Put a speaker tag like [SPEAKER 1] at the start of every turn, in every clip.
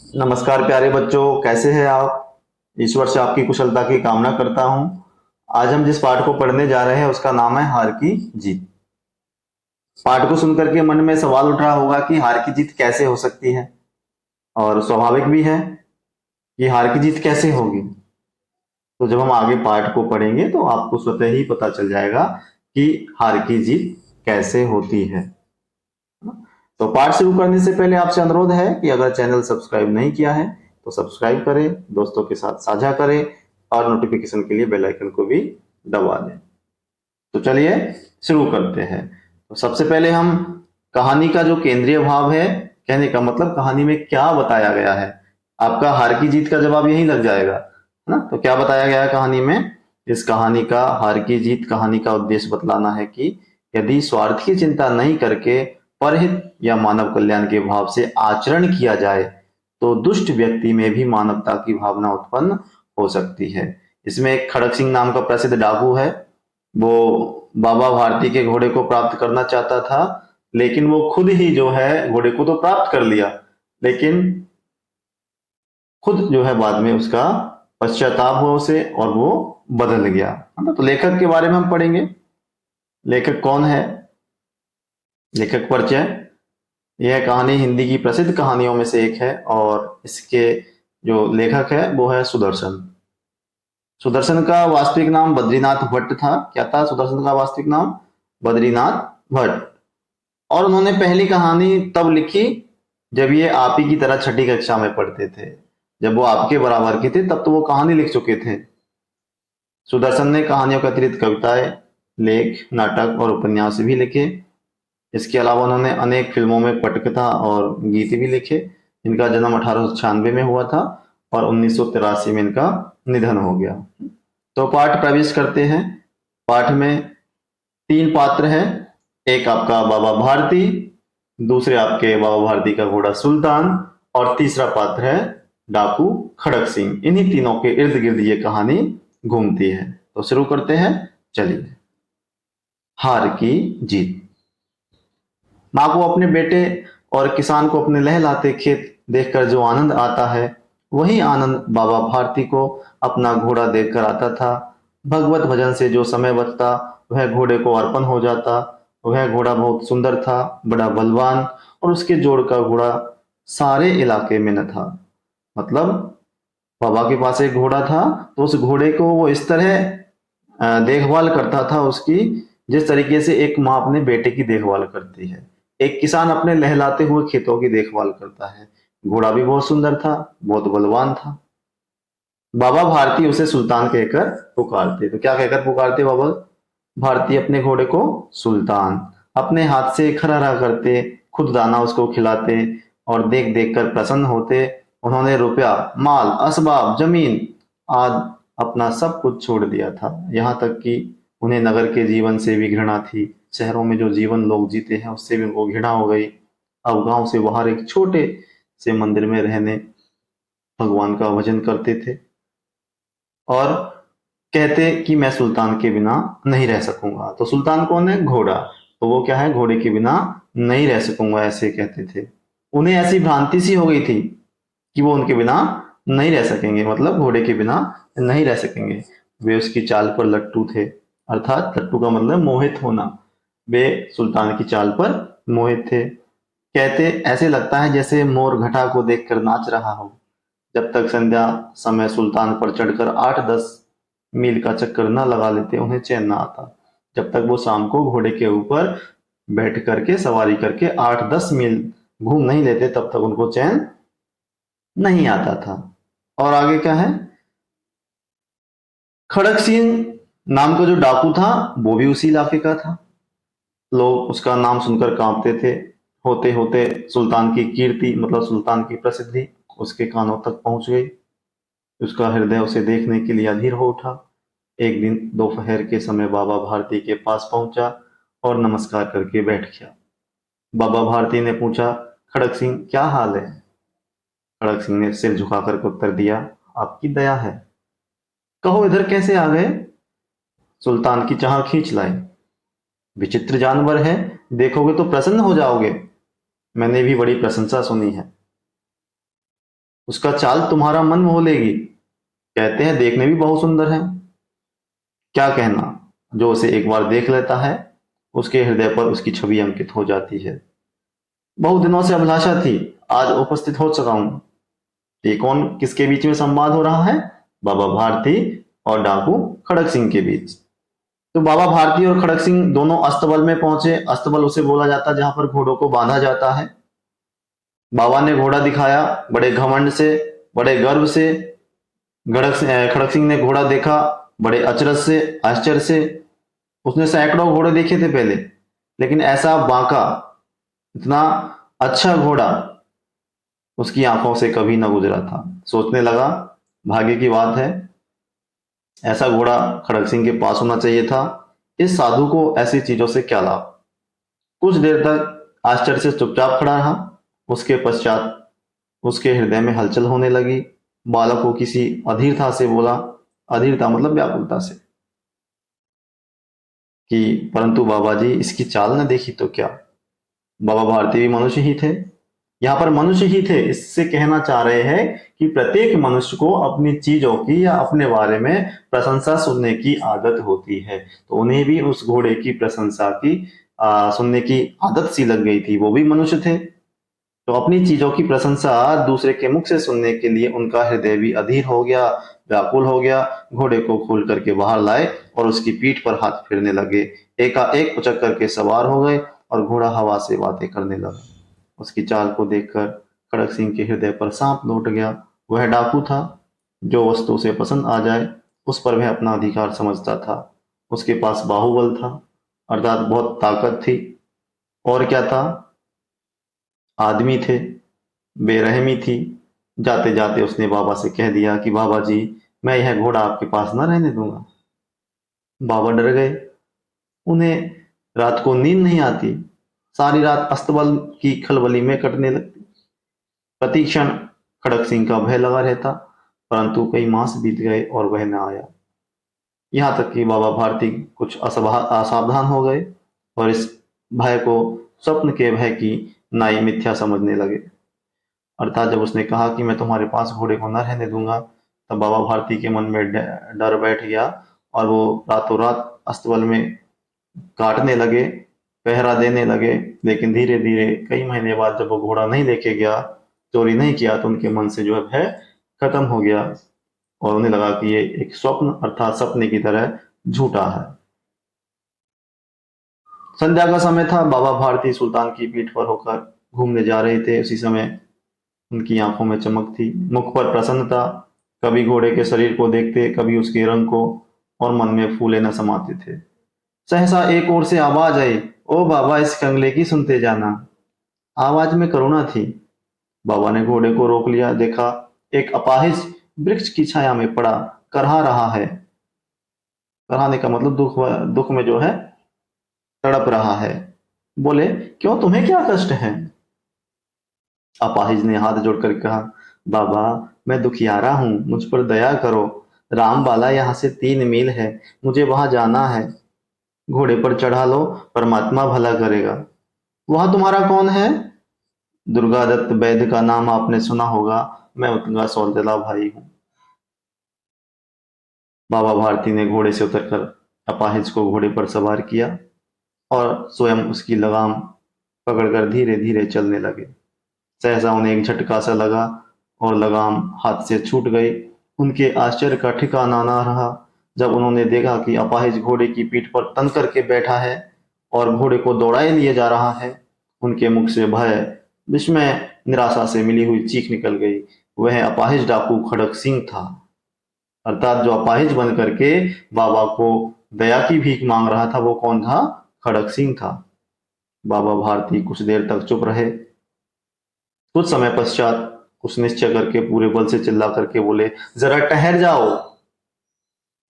[SPEAKER 1] नमस्कार प्यारे बच्चों, कैसे हैं आप। ईश्वर से आपकी कुशलता की कामना करता हूं। आज हम जिस पाठ को पढ़ने जा रहे हैं उसका नाम है हार की जीत। पाठ को सुनकर के मन में सवाल उठ रहा होगा कि हार की जीत कैसे हो सकती है, और स्वाभाविक भी है कि हार की जीत कैसे होगी। तो जब हम आगे पाठ को पढ़ेंगे तो आपको स्वतः ही पता चल जाएगा कि हार की जीत कैसे होती है। तो पाठ शुरू करने से पहले आपसे अनुरोध है कि अगर चैनल सब्सक्राइब नहीं किया है तो सब्सक्राइब करें, दोस्तों के साथ साझा करें और नोटिफिकेशन के लिए बेल आइकन को भी दबा दें। तो चलिए शुरू करते हैं। तो सबसे पहले हम कहानी का जो केंद्रीय भाव है, कहने का मतलब कहानी में क्या बताया गया है, आपका हार की जीत का जवाब यही लग जाएगा, है ना। तो क्या बताया गया है कहानी में। इस कहानी का हार की जीत कहानी का उद्देश्य बतलाना है कि यदि स्वार्थ की चिंता नहीं करके परहित या मानव कल्याण के भाव से आचरण किया जाए तो दुष्ट व्यक्ति में भी मानवता की भावना उत्पन्न हो सकती है। इसमें एक खड़क सिंह नाम का प्रसिद्ध डाकू है। वो बाबा भारती के घोड़े को प्राप्त करना चाहता था, लेकिन वो खुद ही जो है घोड़े को तो प्राप्त कर लिया, लेकिन खुद जो है बाद में उसका पश्चाताप हुआ उसे और वो बदल गया, है ना। तो लेखक के बारे में हम पढ़ेंगे। लेखक कौन है, लेखक परिचय। यह कहानी हिंदी की प्रसिद्ध कहानियों में से एक है और इसके जो लेखक है वो है सुदर्शन। सुदर्शन का वास्तविक नाम बद्रीनाथ भट्ट था। क्या था सुदर्शन का वास्तविक नाम? बद्रीनाथ भट्ट। और उन्होंने पहली कहानी तब लिखी जब ये आप ही की तरह छठी कक्षा में पढ़ते थे। जब वो आपके बराबर के थे तब तो वो कहानी लिख चुके थे। सुदर्शन ने कहानियों के अतिरिक्त कविताएं, लेख, नाटक और उपन्यास भी लिखे। इसके अलावा उन्होंने अनेक फिल्मों में पटकथा और गीत भी लिखे। इनका जन्म 1896 में हुआ था और 1983 में इनका निधन हो गया। तो पाठ प्रवेश करते हैं। पाठ में तीन पात्र हैं। एक आपका बाबा भारती, दूसरे आपके बाबा भारती का घोड़ा सुल्तान और तीसरा पात्र है डाकू खड़क सिंह। इन्हीं तीनों के इर्द गिर्द ये कहानी घूमती है। तो शुरू करते हैं, चलिए। हार की जीत। माँ को अपने बेटे और किसान को अपने लहलहाते खेत देखकर जो आनंद आता है, वही आनंद बाबा भारती को अपना घोड़ा देखकर आता था। भगवत भजन से जो समय बचता वह घोड़े को अर्पण हो जाता। वह घोड़ा बहुत सुंदर था, बड़ा बलवान, और उसके जोड़ का घोड़ा सारे इलाके में न था। मतलब बाबा के पास एक घोड़ा था, तो उस घोड़े को वो इस तरह देखभाल करता था उसकी, जिस तरीके से एक माँ अपने बेटे की देखभाल करती है, एक किसान अपने लहलाते हुए खेतों की देखभाल करता है। घोड़ा भी बहुत सुंदर था, बहुत बलवान था। बाबा भारती उसे सुल्तान कहकर पुकारते। तो क्या कहकर पुकारते बाबा भारती अपने घोड़े को? सुल्तान। अपने हाथ से खरहरा करते, खुद दाना उसको खिलाते और देख देख कर प्रसन्न होते। उन्होंने रुपया, माल, असबाब, जमीन आदि अपना सब कुछ छोड़ दिया था। यहाँ तक कि उन्हें नगर के जीवन से भी घृणा थी। शहरों में जो जीवन लोग जीते हैं उससे भी उनको घृणा हो गई। अब गांव से बाहर एक छोटे से मंदिर में रहने भगवान का भजन करते थे और कहते कि मैं सुल्तान के बिना नहीं रह सकूंगा। तो सुल्तान कौन है? घोड़ा। तो वो क्या है? घोड़े के बिना नहीं रह सकूंगा, ऐसे कहते थे। उन्हें ऐसी भ्रांति सी हो गई थी कि वो उनके बिना नहीं रह सकेंगे, मतलब घोड़े के बिना नहीं रह सकेंगे। वे उसकी चाल पर लट्टू थे, अर्थात लट्टू का मतलब मोहित होना। वे सुल्तान की चाल पर मोहित थे। कहते ऐसे लगता है जैसे मोर घटा को देखकर नाच रहा हो। जब तक संध्या समय सुल्तान पर चढ़कर 8-10 मील का चक्कर न लगा लेते उन्हें चैन न आता। जब तक वो शाम को घोड़े के ऊपर बैठ करके सवारी करके 8-10 मील घूम नहीं लेते तब तक उनको चैन नहीं आता था। और आगे क्या है? खड़क सिंह नाम का जो डाकू था वो भी उसी इलाके का था। लोग उसका नाम सुनकर कांपते थे। होते होते सुल्तान की कीर्ति, मतलब सुल्तान की प्रसिद्धि उसके कानों तक पहुंच गई। उसका हृदय उसे देखने के लिए अधीर हो उठा। एक दिन दोपहर के समय बाबा भारती के पास पहुंचा और नमस्कार करके बैठ गया। बाबा भारती ने पूछा, खड़क सिंह क्या हाल है? खड़क सिंह ने सिर झुकाकर के उत्तर दिया, आपकी दया है। कहो इधर कैसे आ गए? सुल्तान की चाह खींच लाए। विचित्र जानवर है, देखोगे तो प्रसन्न हो जाओगे। मैंने भी बड़ी प्रशंसा सुनी है। उसका चाल तुम्हारा मन मोह लेगी। कहते हैं देखने भी बहुत सुंदर है। क्या कहना, जो उसे एक बार देख लेता है उसके हृदय पर उसकी छवि अंकित हो जाती है। बहुत दिनों से अभिलाषा थी, आज उपस्थित हो चुका हूं। ये कौन किसके बीच में संवाद हो रहा है? बाबा भारती और डाकू खड़क सिंह के बीच। तो बाबा भारती और खड़क सिंह दोनों अस्तबल में पहुंचे। अस्तबल उसे बोला जाता है जहां पर घोड़ों को बांधा जाता है। बाबा ने घोड़ा दिखाया, बड़े घमंड से, बड़े गर्व से। खड़क सिंह ने घोड़ा देखा, बड़े अचरज से, आश्चर्य से। उसने सैकड़ों घोड़े देखे थे पहले, लेकिन ऐसा बांका, इतना अच्छा घोड़ा उसकी आंखों से कभी न गुजरा था। सोचने लगा, भाग्य की बात है, ऐसा घोड़ा खड़क सिंह के पास होना चाहिए था। इस साधु को ऐसी चीजों से क्या लाभ? कुछ देर तक आश्चर्य से चुपचाप खड़ा रहा। उसके पश्चात उसके हृदय में हलचल होने लगी। बालक को किसी अधीरता से बोला, अधीरता मतलब व्याकुलता से, कि परंतु बाबा जी इसकी चाल न देखी तो क्या? बाबा भारती भी मनुष्य ही थे। यहाँ पर मनुष्य ही थे, इससे कहना चाह रहे हैं कि प्रत्येक मनुष्य को अपनी चीजों की या अपने बारे में प्रशंसा सुनने की आदत होती है। तो उन्हें भी उस घोड़े की प्रशंसा की सुनने की आदत सी लग गई थी। वो भी मनुष्य थे, तो अपनी चीजों की प्रशंसा दूसरे के मुख से सुनने के लिए उनका हृदय भी अधीर हो गया, व्याकुल हो गया। घोड़े को खोल करके बाहर लाए और उसकी पीठ पर हाथ फेरने लगे। एकाएक उचक करके सवार हो गए और घोड़ा हवा से बातें करने लगा। उसकी चाल को देखकर खड़क सिंह के हृदय पर सांप लौट गया। वह डाकू था, जो वस्तु उसे पसंद आ जाए उस पर वह अपना अधिकार समझता था। उसके पास बाहुबल था, अर्थात बहुत ताकत थी। और क्या था? आदमी थे, बेरहमी थी। जाते जाते उसने बाबा से कह दिया कि बाबा जी, मैं यह घोड़ा आपके पास न रहने दूंगा। बाबा डर गए। उन्हें रात को नींद नहीं आती। सारी रात अस्तबल की खलबली में कटने लगती। प्रति क्षण खड़क सिंह का भय लगा रहता, परंतु कई मास बीत गए और वह न आया। यहाँ तक कि बाबा भारती कुछ असावधान हो गए और इस भय को स्वप्न के भय की नाई मिथ्या समझने लगे। अर्थात जब उसने कहा कि मैं तुम्हारे पास घोड़े को न रहने दूंगा, तब बाबा भारती के मन में डर बैठ गया और वो रातों रात अस्तबल में काटने लगे, पहरा देने लगे। लेकिन धीरे धीरे कई महीने बाद जब वो घोड़ा नहीं लेके गया, चोरी नहीं किया, तो उनके मन से जो है भय खत्म हो गया और उन्हें लगा कि ये एक स्वप्न अर्थात सपने की तरह झूठा है। संध्या का समय था। बाबा भारती सुल्तान की पीठ पर होकर घूमने जा रहे थे। उसी समय उनकी आंखों में चमक थी, मुख पर प्रसन्नता। कभी घोड़े के शरीर को देखते, कभी उसके रंग को, और मन में फूले न समाते थे। सहसा एक ओर से आवाज आई, ओ बाबा इस कंगले की सुनते जाना। आवाज में करुणा थी। बाबा ने घोड़े को रोक लिया। देखा, एक अपाहिज वृक्ष की छाया में पड़ा करहा रहा है। कराहने का मतलब दुख, दुख में जो है तड़प रहा है। बोले, क्यों, तुम्हें क्या कष्ट है? अपाहिज ने हाथ जोड़कर कहा, बाबा मैं दुखियारा हूं, मुझ पर दया करो। रामबाला यहाँ से 3 मील है, मुझे वहां जाना है। घोड़े पर चढ़ा लो, परमात्मा भला करेगा। वहां तुम्हारा कौन है? दुर्गादत्त वैद्य का नाम आपने सुना होगा, मैं उनका सौतेला भाई हूँ। बाबा भारती ने घोड़े से उतरकर अपाहिज को घोड़े पर सवार किया और स्वयं उसकी लगाम पकड़कर धीरे धीरे चलने लगे। सहसा उन्हें एक झटका सा लगा और लगाम हाथ से छूट गई। उनके आश्चर्य का ठिकाना ना रहा जब उन्होंने देखा कि अपाहिज घोड़े की पीठ पर तन करके बैठा है और घोड़े को दौड़ाए लिए जा रहा है। उनके मुख से भय, विस्मय, निराशा से मिली हुई चीख निकल गई। वह अपाहिज डाकू खड़क सिंह था। अर्थात जो अपाहिज बन करके बाबा को दया की भीख मांग रहा था, वो कौन था? खड़क सिंह था। बाबा भारती कुछ देर तक चुप रहे। कुछ समय पश्चात कुछ निश्चय करके पूरे बल से चिल्ला करके बोले, जरा ठहर जाओ,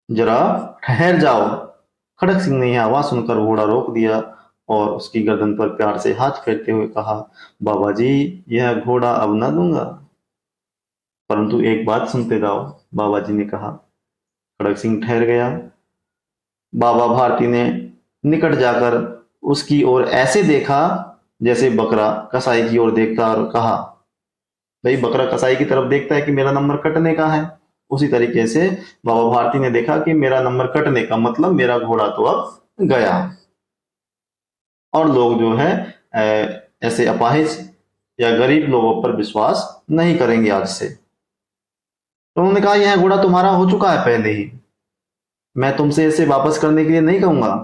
[SPEAKER 1] जरा ठहर जाओ। खड़क सिंह ने यह आवाज सुनकर घोड़ा रोक दिया और उसकी गर्दन पर प्यार से हाथ फेरते हुए कहा, बाबा जी यह घोड़ा अब न दूंगा, परंतु एक बात सुनते जाओ। बाबा जी ने कहा। खड़क सिंह ठहर गया। बाबा भारती ने निकट जाकर उसकी ओर ऐसे देखा जैसे बकरा कसाई की ओर देखता और कहा, भाई बकरा कसाई की तरफ देखता है कि मेरा नंबर कटने का है, उसी तरीके से बाबा भारती ने देखा कि मेरा नंबर कटने का मतलब मेरा घोड़ा तो अब गया। और लोग जो है ऐसे अपाहिज या गरीब लोगों पर विश्वास नहीं करेंगे आज से। तो उन्होंने कहा यह घोड़ा तुम्हारा हो चुका है पहले ही, मैं तुमसे इसे वापस करने के लिए नहीं कहूंगा,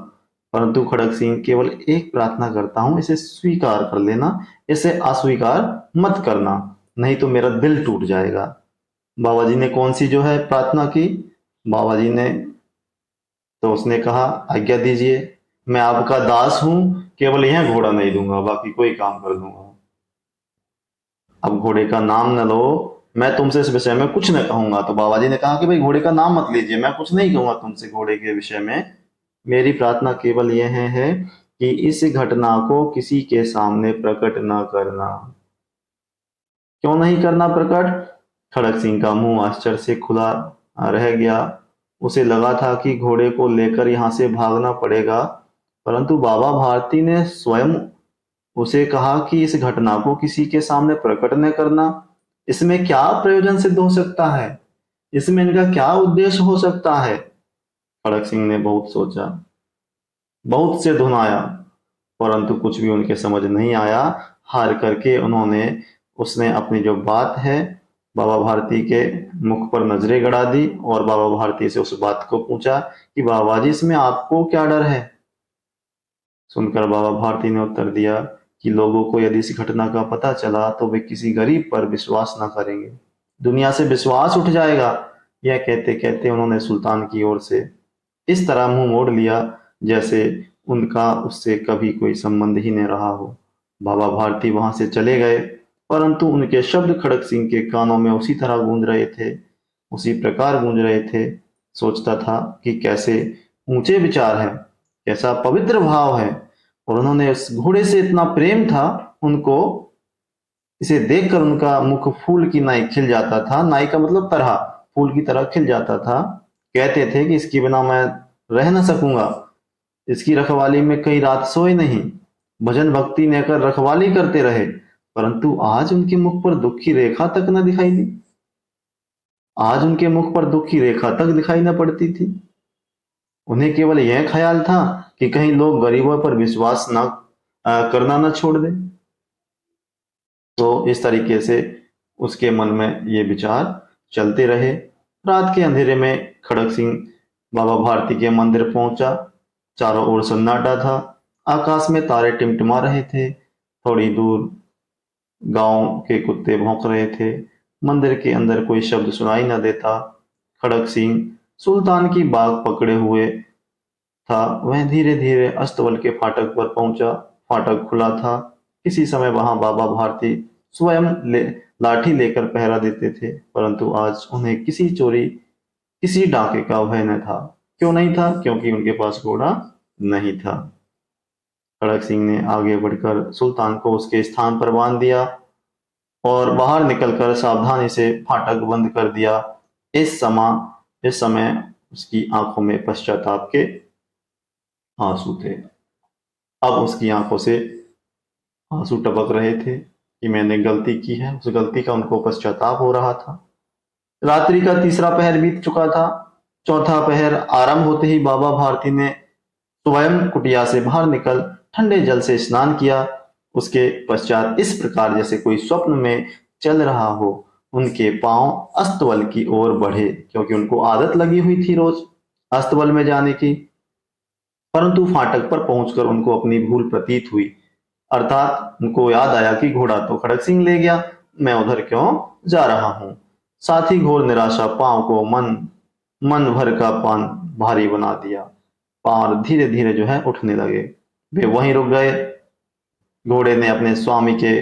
[SPEAKER 1] परंतु खड़ग सिंह केवल एक प्रार्थना करता हूं, इसे स्वीकार कर लेना, इसे अस्वीकार मत करना, नहीं तो मेरा दिल टूट जाएगा। बाबा जी ने कौन सी जो है प्रार्थना की? बाबा जी ने तो उसने कहा आज्ञा दीजिए, मैं आपका दास हूं, केवल यह घोड़ा नहीं दूंगा, बाकी कोई काम कर दूंगा। अब घोड़े का नाम न लो, मैं तुमसे इस विषय में कुछ न कहूंगा। तो बाबा जी ने कहा कि भाई घोड़े का नाम मत लीजिए, मैं कुछ नहीं कहूंगा तुमसे घोड़े के विषय में, मेरी प्रार्थना केवल यह है कि इस घटना को किसी के सामने प्रकट न करना। क्यों नहीं करना प्रकट? खड़ग सिंह का मुंह आश्चर्य से खुला रह गया। उसे लगा था कि घोड़े को लेकर यहां से भागना पड़ेगा, परंतु बाबा भारती ने स्वयं उसे कहा कि इस घटना को किसी के सामने प्रकट न करना। इसमें क्या प्रयोजन सिद्ध हो सकता है? इसमें इनका क्या उद्देश्य हो सकता है? खड़ग सिंह ने बहुत सोचा, बहुत से धुनाया, परंतु कुछ भी उनके समझ नहीं आया। हार करके उसने अपनी जो बात है बाबा भारती के मुख पर नजरें गड़ा दी और बाबा भारती से उस बात को पूछा कि बाबा जी इसमें आपको क्या डर है? सुनकर बाबा भारती ने उत्तर दिया कि लोगों को यदि इस घटना का पता चला तो वे किसी गरीब पर विश्वास न करेंगे, दुनिया से विश्वास उठ जाएगा। यह कहते कहते उन्होंने सुल्तान की ओर से इस तरह मुंह मोड़ लिया जैसे उनका उससे कभी कोई संबंध ही न रहा हो। बाबा भारती वहां से चले गए, परंतु उनके शब्द खड़ग सिंह के कानों में उसी तरह गूंज रहे थे, उसी प्रकार गूंज रहे थे। सोचता था कि कैसे ऊंचे विचार है, कैसा पवित्र भाव है, और उन्होंने उस घोड़े से इतना प्रेम था उनको, इसे देखकर उनका मुख फूल की नाई खिल जाता था, नाई का मतलब तरह, फूल की तरह खिल जाता था। कहते थे कि इसके बिना मैं रह न सकूंगा, इसकी रखवाली में कई रात सोए नहीं, भजन भक्ति ने कर रखवाली करते रहे, परंतु आज उनके मुख पर दुख की रेखा तक न दिखाई दी, आज उनके मुख पर दुख की रेखा तक दिखाई न पड़ती थी। उन्हें केवल यह ख्याल था कि कहीं लोग गरीबों पर विश्वास न करना न छोड़ दें। तो इस तरीके से उसके मन में ये विचार चलते रहे। रात के अंधेरे में खड़ग सिंह बाबा भारती के मंदिर पहुंचा। चारों ओर सन्नाटा था, आकाश में तारे टिमटिमा रहे थे, थोड़ी दूर गांव के कुत्ते भौंक रहे थे, मंदिर के अंदर कोई शब्द सुनाई न देता। खड़ग सिंह सुल्तान की बाग पकड़े हुए था, वह धीरे धीरे अस्तबल के फाटक पर पहुंचा। फाटक खुला था। किसी समय वहां बाबा भारती स्वयं लाठी लेकर पहरा देते थे, परंतु आज उन्हें किसी चोरी किसी डाके का भय न था। क्यों नहीं था? क्योंकि उनके पास घोड़ा नहीं था। खड़ग सिंह ने आगे बढ़कर सुल्तान को उसके स्थान पर बांध दिया और बाहर निकलकर सावधानी से फाटक बंद कर दिया। इस समय उसकी आंखों में पश्चाताप के आंसू थे। अब उसकी आंखों से आंसू टपक रहे थे कि मैंने गलती की है, उस गलती का उनको पश्चाताप हो रहा था। रात्रि का तीसरा पहर बीत चुका था। चौथा पहर आरंभ होते ही बाबा भारती ने स्वयं कुटिया से बाहर निकल ठंडे जल से स्नान किया। उसके पश्चात इस प्रकार जैसे कोई स्वप्न में चल रहा हो, उनके पांव अस्तबल की ओर बढ़े, क्योंकि उनको आदत लगी हुई थी रोज अस्तबल में जाने की। परंतु फाटक पर पहुंचकर उनको अपनी भूल प्रतीत हुई, अर्थात उनको याद आया कि घोड़ा तो खड़ग सिंह ले गया, मैं उधर क्यों जा रहा हूं। साथ ही घोर निराशा पांव को मन भर का पान भारी बना दिया। पांव धीरे धीरे जो है उठने लगे। वे वहीं रुक गए। घोड़े ने अपने स्वामी के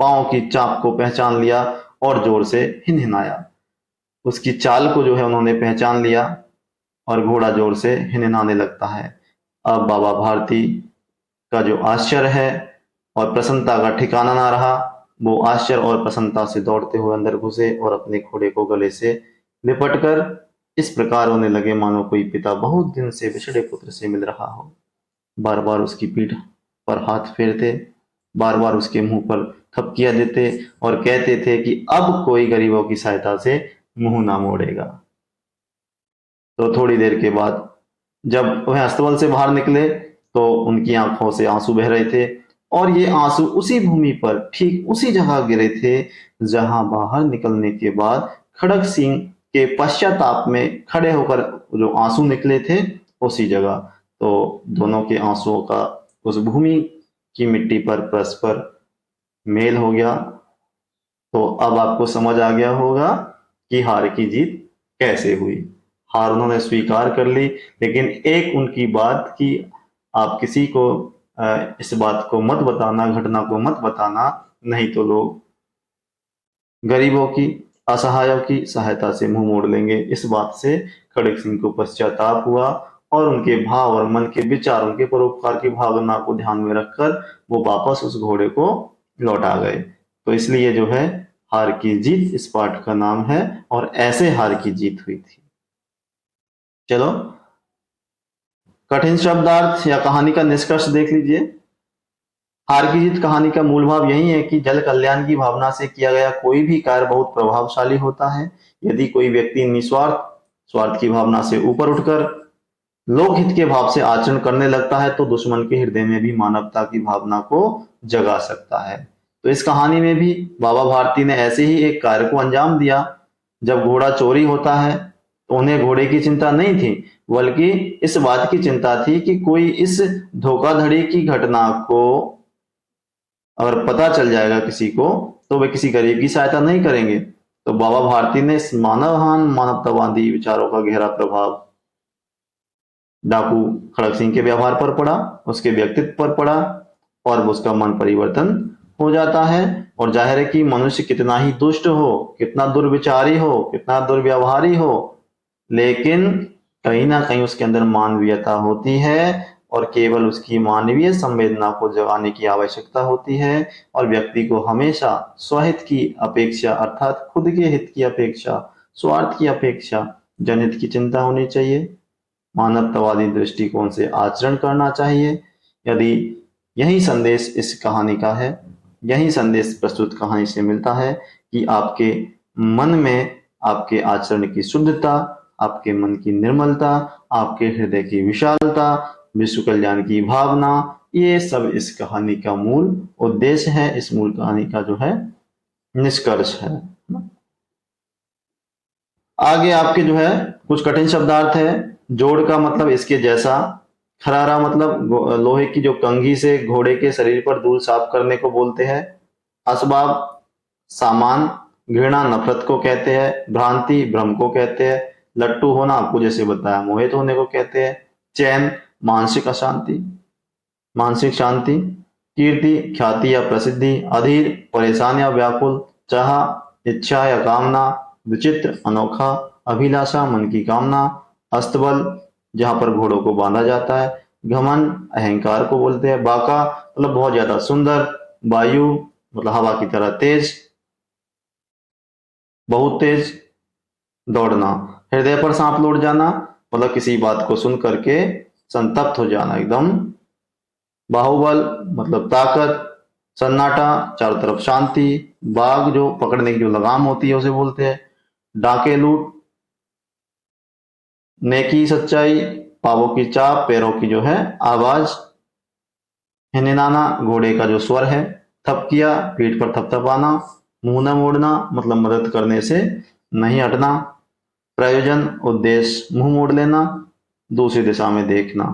[SPEAKER 1] पांव की चाप को पहचान लिया और जोर से हिनहिनाया। उसकी चाल को जो है उन्होंने पहचान लिया और घोड़ा जोर से हिनहिनाने लगता है। अब बाबा भारती का जो आश्चर्य है और प्रसन्नता का ठिकाना ना रहा, वो आश्चर्य और प्रसन्नता से दौड़ते हुए अंदर घुसे और अपने घोड़े को गले से लिपटकर इस प्रकार होने लगे मानो कोई पिता बहुत दिन से बिछड़े पुत्र से मिल रहा हो। बार बार उसकी पीठ पर हाथ फेरते, बार बार उसके मुंह पर थपकियां देते और कहते थे कि अब कोई गरीबों की सहायता से मुंह ना मोड़ेगा। तो थोड़ी देर के बाद जब वह अस्तबल से बाहर निकले तो उनकी आंखों से आंसू बह रहे थे और ये आंसू उसी भूमि पर ठीक उसी जगह गिरे थे जहां बाहर निकलने के बाद खड़ग सिंह के पश्चाताप में खड़े होकर जो आंसू निकले थे उसी जगह। तो दोनों के आंसुओं का उस भूमि की मिट्टी पर परस्पर मेल हो गया। तो अब आपको समझ आ गया होगा कि हार की जीत कैसे हुई। हार उन्होंने स्वीकार कर ली, लेकिन एक उनकी बात की आप किसी को इस बात को मत बताना, घटना को मत बताना, नहीं तो लोग गरीबों की, असहायों की सहायता से मुंह मोड़ लेंगे। इस बात से खड़ग सिंह को पश्चाताप हुआ और उनके भाव और मन के विचार, उनके परोपकार की भावना को ध्यान में रखकर वो वापस उस घोड़े को लौटा गए। तो इसलिए जो है हार की जीत इस पाठ का नाम है और ऐसे हार की जीत हुई थी। चलो कठिन शब्दार्थ या कहानी का निष्कर्ष देख लीजिए। हार की जीत कहानी का मूल भाव यही है कि जल कल्याण की भावना से किया गया कोई भी कार्य बहुत प्रभावशाली होता है। यदि कोई व्यक्ति निस्वार्थ स्वार्थ की भावना से ऊपर उठकर लोकहित के भाव से आचरण करने लगता है तो दुश्मन के हृदय में भी मानवता की भावना को जगा सकता है। तो इस कहानी में भी बाबा भारती ने ऐसे ही एक कार्य को अंजाम दिया। जब घोड़ा चोरी होता है तो उन्हें घोड़े की चिंता नहीं थी, बल्कि इस बात की चिंता थी कि कोई इस धोखाधड़ी की घटना को अगर पता चल जाएगा किसी को तो वे किसी गरीब की सहायता नहीं करेंगे। तो बाबा भारती ने इस मानवहान मानवतावादी विचारों का गहरा प्रभाव डाकू खड़ग सिंह के व्यवहार पर पड़ा, उसके व्यक्तित्व पर पड़ा और उसका मन परिवर्तन हो जाता है। और जाहिर है कि मनुष्य कितना ही दुष्ट हो, कितना दुर्विचारी हो, कितना दुर्व्यवहारी हो, लेकिन कहीं ना कहीं उसके अंदर मानवीयता होती है और केवल उसकी मानवीय संवेदना को जगाने की आवश्यकता होती है। और व्यक्ति को हमेशा स्वहित की अपेक्षा अर्थात खुद के हित की अपेक्षा, स्वार्थ की अपेक्षा जनहित की चिंता होनी चाहिए, मानवतावादी दृष्टिकोण से आचरण करना चाहिए। यदि यही संदेश इस कहानी का है, यही संदेश प्रस्तुत कहानी से मिलता है कि आपके मन में आपके आचरण की शुद्धता, आपके मन की निर्मलता, आपके हृदय की विशालता, विश्व कल्याण की भावना, ये सब इस कहानी का मूल उद्देश्य है, इस मूल कहानी का जो है निष्कर्ष है। आगे आपके जो है कुछ कठिन शब्दार्थ है। जोड़ का मतलब इसके जैसा, खरारा मतलब लोहे की जो कंघी से घोड़े के शरीर पर धूल साफ करने को बोलते हैं। असबाब सामान, घृणा नफरत को कहते हैं, भ्रांति भ्रम को कहते हैं, लट्टू होना आपको जैसे बताया मोहित होने को कहते हैं, चैन मानसिक अशांति, मानसिक शांति, कीर्ति ख्याति या प्रसिद्धि, अधीर परेशान या व्याकुल, चाह इच्छा या कामना, विचित्र अनोखा, अभिलाषा मन की कामना, अस्तबल जहां पर घोड़ों को बांधा जाता है, घमंड अहंकार को बोलते हैं, बाका मतलब बहुत ज्यादा सुंदर, वायु मतलब हवा की तरह तेज, बहुत तेज दौड़ना, हृदय पर सांप लौट जाना मतलब किसी बात को सुन करके संतप्त हो जाना एकदम, बाहुबल मतलब ताकत, सन्नाटा चारों तरफ शांति, बाघ जो पकड़ने की जो लगाम होती है उसे बोलते हैं, डाके लूट, नेकी सच्चाई, पावों की चाप पैरों की जो है आवाज, हिननाना घोड़े का जो स्वर है, थपकिया पीठ पर थपथपाना, मुंह न मोड़ना मतलब मदद करने से नहीं हटना, प्रयोजन उद्देश्य मुंह मोड़ लेना, दूसरी दिशा में देखना,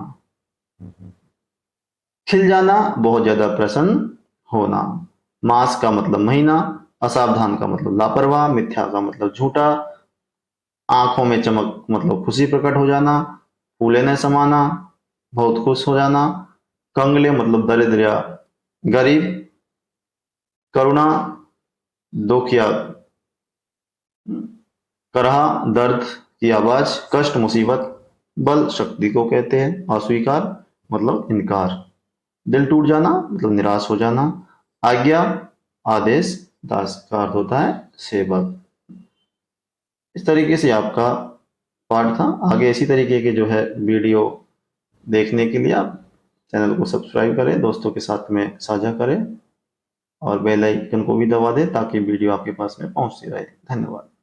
[SPEAKER 1] खिल जाना बहुत ज्यादा प्रसन्न होना, मास का मतलब महीना, असावधान का मतलब लापरवाह, मिथ्या का मतलब झूठा, आंखों में चमक मतलब खुशी प्रकट हो जाना, फूले न समाना बहुत खुश हो जाना, कंगले मतलब दरिद्र या गरीब, करुणा दुख या करहा दर्द की आवाज, कष्ट मुसीबत, बल शक्ति को कहते हैं, अस्वीकार मतलब इनकार, दिल टूट जाना मतलब निराश हो जाना, आज्ञा आदेश, दास का अर्थ होता है सेवक। इस तरीके से आपका पाठ था। आगे इसी तरीके के जो है वीडियो देखने के लिए आप चैनल को सब्सक्राइब करें, दोस्तों के साथ में साझा करें। और बेल आइकन को भी दबा दें ताकि वीडियो आपके पास में पहुंचती रहे। धन्यवाद।